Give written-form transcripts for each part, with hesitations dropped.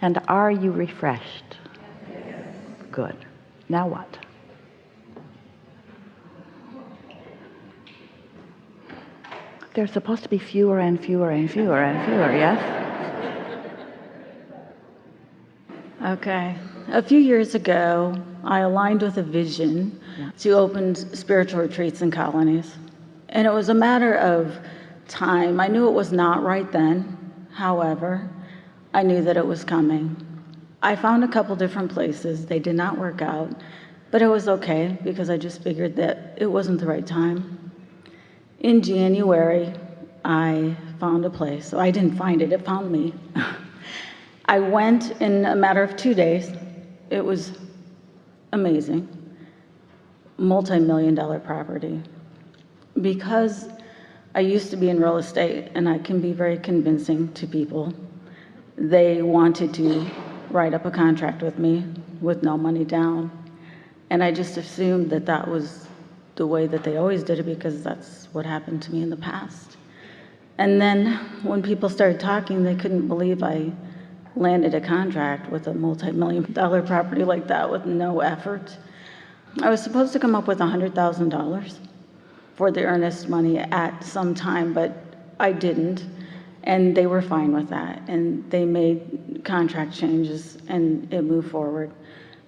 And are you refreshed? Yes. Good. Now what? There's supposed to be fewer and fewer and fewer and fewer, yes? Okay. A few years ago, I aligned with a vision to open spiritual retreats and colonies. And it was a matter of time. I knew it was not right then. However, I knew that it was coming. I found a couple different places. They did not work out, but it was okay because I just figured that it wasn't the right time. In January, I found a place. So I didn't find it, it found me. I went in a matter of 2 days. It was amazing. Multi-million-dollar property. Because I used to be in real estate and I can be very convincing to people, they wanted to write up a contract with me with no money down. And I just assumed that that was the way that they always did it because that's what happened to me in the past. And then when people started talking, they couldn't believe I landed a contract with a multi-million-dollar property like that with no effort. I was supposed to come up with $100,000 for the earnest money at some time, but I didn't. And they were fine with that. And they made contract changes and it moved forward.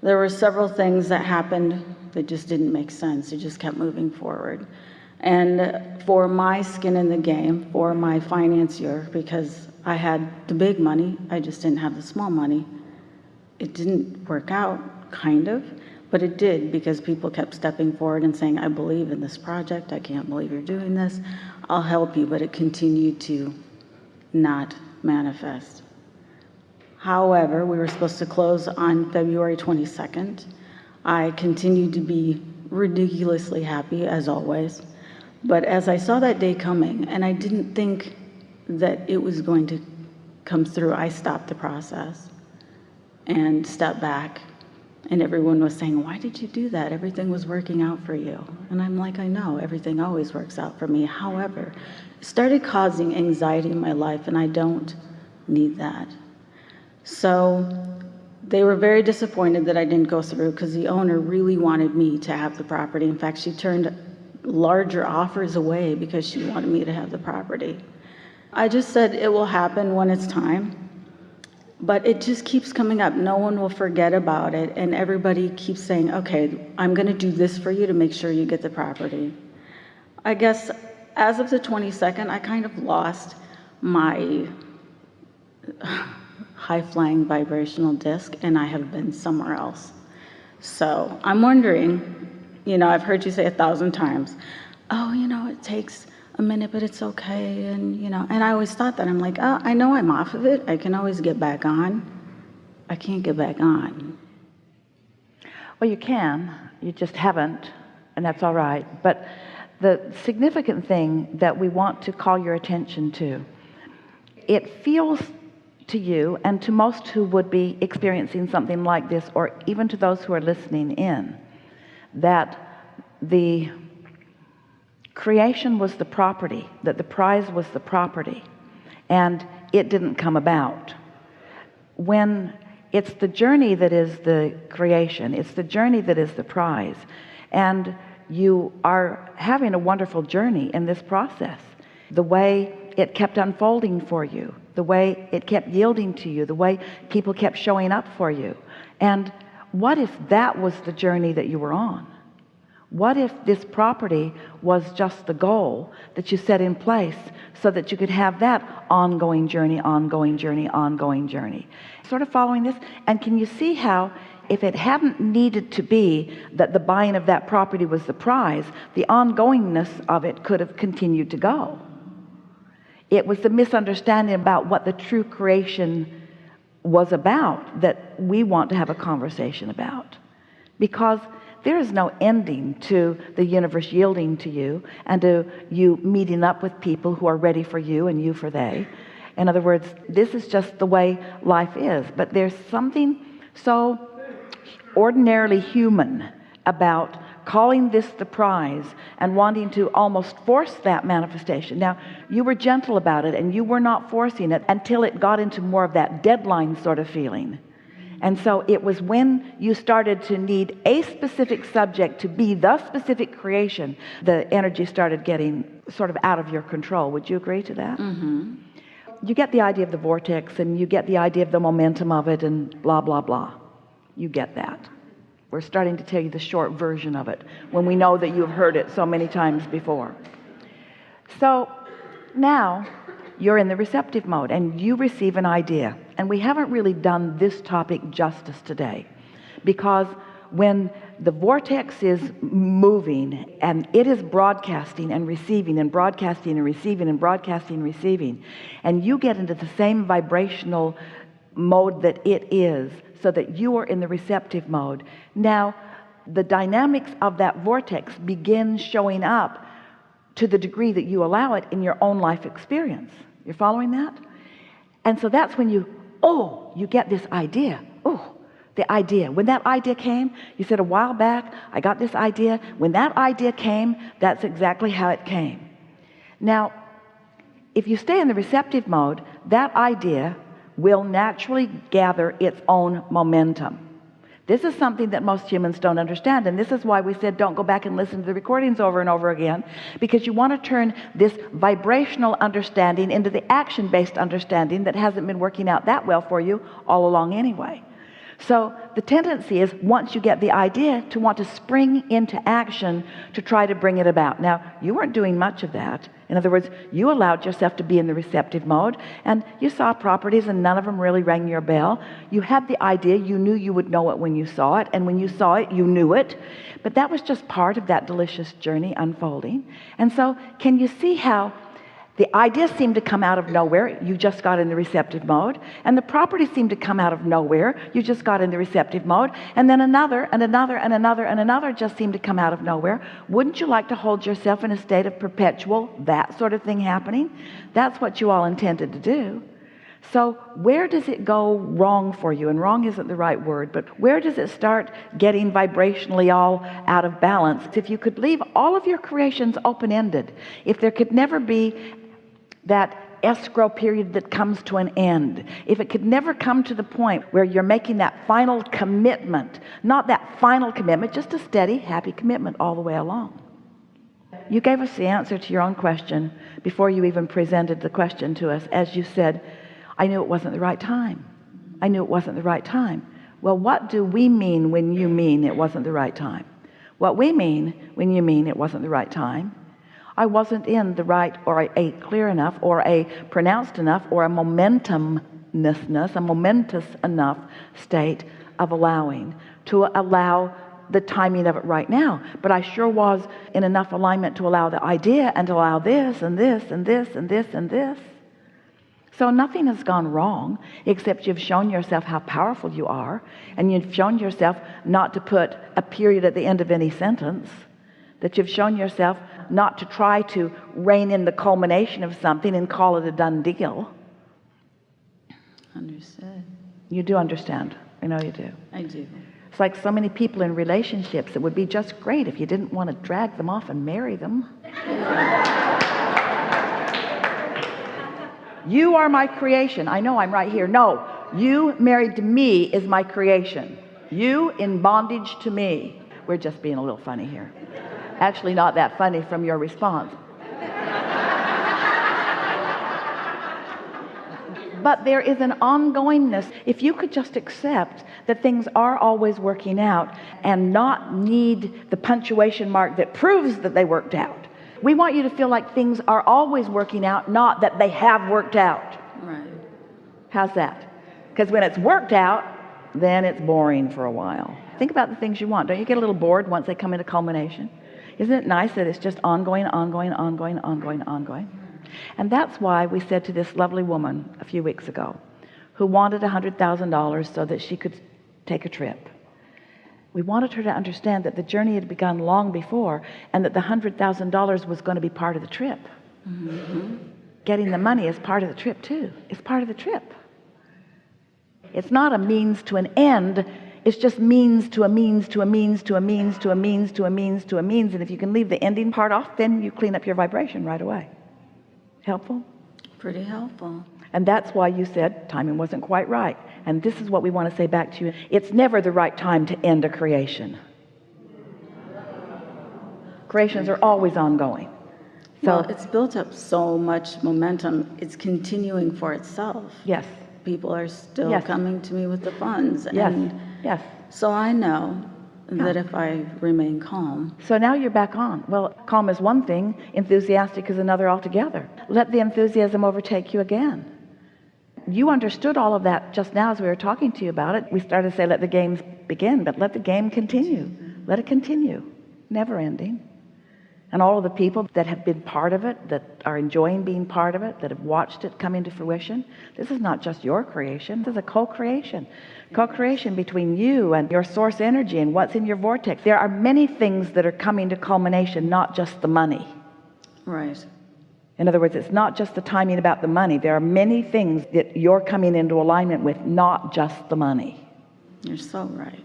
There were several things that happened that just didn't make sense. It just kept moving forward. And for my skin in the game, for my financier, because I had the big money, I just didn't have the small money. It didn't work out, kind of, but it did because people kept stepping forward and saying, I believe in this project, I can't believe you're doing this, I'll help you, but it continued to not manifest. However, we were supposed to close on February 22nd. I continued to be ridiculously happy, as always. But as I saw that day coming, and I didn't think that it was going to come through, I stopped the process and stepped back. And everyone was saying, why did you do that? Everything was working out for you. And I'm like, I know, everything always works out for me. However, it started causing anxiety in my life, and I don't need that. So they were very disappointed that I didn't go through because the owner really wanted me to have the property. In fact, she turned larger offers away because she wanted me to have the property. I just said it will happen when it's time. But it just keeps coming up. No one will forget about it. And everybody keeps saying, okay, I'm going to do this for you to make sure you get the property. I guess as of the 22nd, I kind of lost my high-flying vibrational disc, and I have been somewhere else. So I'm wondering, I've heard you say 1,000 times, oh, it takes a minute, but it's okay. And, and I always thought that. I'm like, oh, I know I'm off of it. I can always get back on. I can't get back on. Well, you can. You just haven't, and that's all right. But the significant thing that we want to call your attention to, it feels to you and to most who would be experiencing something like this, or even to those who are listening in, that the creation was the property, that the prize was the property, and it didn't come about. When it's the journey that is the creation, it's the journey that is the prize, and you are having a wonderful journey in this process. The way it kept unfolding for you, the way it kept yielding to you, the way people kept showing up for you. And what if that was the journey that you were on? What if this property was just the goal that you set in place so that you could have that ongoing journey, ongoing journey, ongoing journey? Sort of following this. And can you see how if it hadn't needed to be that the buying of that property was the prize, the ongoingness of it could have continued to go? It was the misunderstanding about what the true creation was about that we want to have a conversation about. Because there is no ending to the universe yielding to you and to you meeting up with people who are ready for you and you for they. In other words, this is just the way life is. But there's something so ordinarily human about calling this the prize and wanting to almost force that manifestation. Now, you were gentle about it and you were not forcing it until it got into more of that deadline sort of feeling. And so it was when you started to need a specific subject to be the specific creation, the energy started getting sort of out of your control. Would you agree to that? Mm-hmm. You get the idea of the vortex and you get the idea of the momentum of it and blah, blah, blah. You get that. We're starting to tell you the short version of it when we know that you've heard it so many times before. So now you're in the receptive mode and you receive an idea. And we haven't really done this topic justice today, because when the vortex is moving and it is broadcasting and receiving and broadcasting and receiving and broadcasting and receiving, and you get into the same vibrational mode that it is, so that you are in the receptive mode, now the dynamics of that vortex begin showing up to the degree that you allow it in your own life experience. You're following that? And so that's when you get this idea. The idea. When that idea came, you said a while back, I got this idea. When that idea came, that's exactly how it came. Now, if you stay in the receptive mode, that idea will naturally gather its own momentum. This is something that most humans don't understand, and this is why we said don't go back and listen to the recordings over and over again, because you want to turn this vibrational understanding into the action-based understanding that hasn't been working out that well for you all along anyway. So the tendency is, once you get the idea, to want to spring into action to try to bring it about. Now, you weren't doing much of that. In other words, you allowed yourself to be in the receptive mode, and you saw properties and none of them really rang your bell. You had the idea, you knew you would know it when you saw it, and when you saw it, you knew it. But that was just part of that delicious journey unfolding. And so, can you see how the idea seemed to come out of nowhere? You just got in the receptive mode. And the property seemed to come out of nowhere. You just got in the receptive mode. And then another and another and another and another just seemed to come out of nowhere. Wouldn't you like to hold yourself in a state of perpetual that sort of thing happening? That's what you all intended to do. So where does it go wrong for you? And wrong isn't the right word, but where does it start getting vibrationally all out of balance? If you could leave all of your creations open-ended, if there could never be that escrow period that comes to an end, if it could never come to the point where you're making that final commitment, not that final commitment, just a steady, happy commitment all the way along. You gave us the answer to your own question before you even presented the question to us, as you said, I knew it wasn't the right time. I knew it wasn't the right time. Well, what do we mean when you mean it wasn't the right time? What we mean when you mean it wasn't the right time, I wasn't in the right or a clear enough or a pronounced enough or a momentous enough state of allowing to allow the timing of it right now. But I sure was in enough alignment to allow the idea and to allow this and this and this and this and this. So nothing has gone wrong, except you've shown yourself how powerful you are, and you've shown yourself not to put a period at the end of any sentence, that you've shown yourself not to try to rein in the culmination of something and call it a done deal. Understood. You do understand. I know you do. I do. It's like so many people in relationships. It would be just great if you didn't want to drag them off and marry them. You are my creation. I know I'm right here. No, you married to me is my creation. You in bondage to me. We're just being a little funny here. Actually, not that funny from your response. But there is an ongoingness. If you could just accept that things are always working out and not need the punctuation mark that proves that they worked out. We want you to feel like things are always working out, not that they have worked out. Right. How's that? Because when it's worked out, then it's boring for a while. Think about the things you want. Don't you get a little bored once they come into culmination? Isn't it nice that it's just ongoing, ongoing, ongoing, ongoing, ongoing? And that's why we said to this lovely woman a few weeks ago who wanted $100,000 so that she could take a trip. We wanted her to understand that the journey had begun long before and that the $100,000 was going to be part of the trip. Mm-hmm. Getting the money is part of the trip too. It's part of the trip. It's not a means to an end. It's just means to a means to a means to a means to a means to a means to a means. And if you can leave the ending part off, then you clean up your vibration right away. Helpful? Pretty helpful. And that's why you said timing wasn't quite right. And this is what we want to say back to you. It's never the right time to end a creation. Creations are always ongoing. So Well, it's built up so much momentum. It's continuing for itself. yes, People are still Yes. coming to me with the funds. yes, And yes. so I know that if I remain calm, So now you're back on. Well, calm is one thing, enthusiastic is another altogether. Let the enthusiasm overtake you again. You understood all of that just now as we were talking to you about it. We started to say let the games begin, but let the game continue. Let it continue, never ending. And all of the people that have been part of it, that are enjoying being part of it, that have watched it come into fruition, this is not just your creation, this is a co-creation between you and your source energy and what's in your vortex. There are many things that are coming to culmination, not just the money. right. In other words, it's not just the timing about the money. There are many things that you're coming into alignment with, not just the money. You're so right.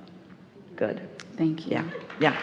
Good. Thank you. Yeah.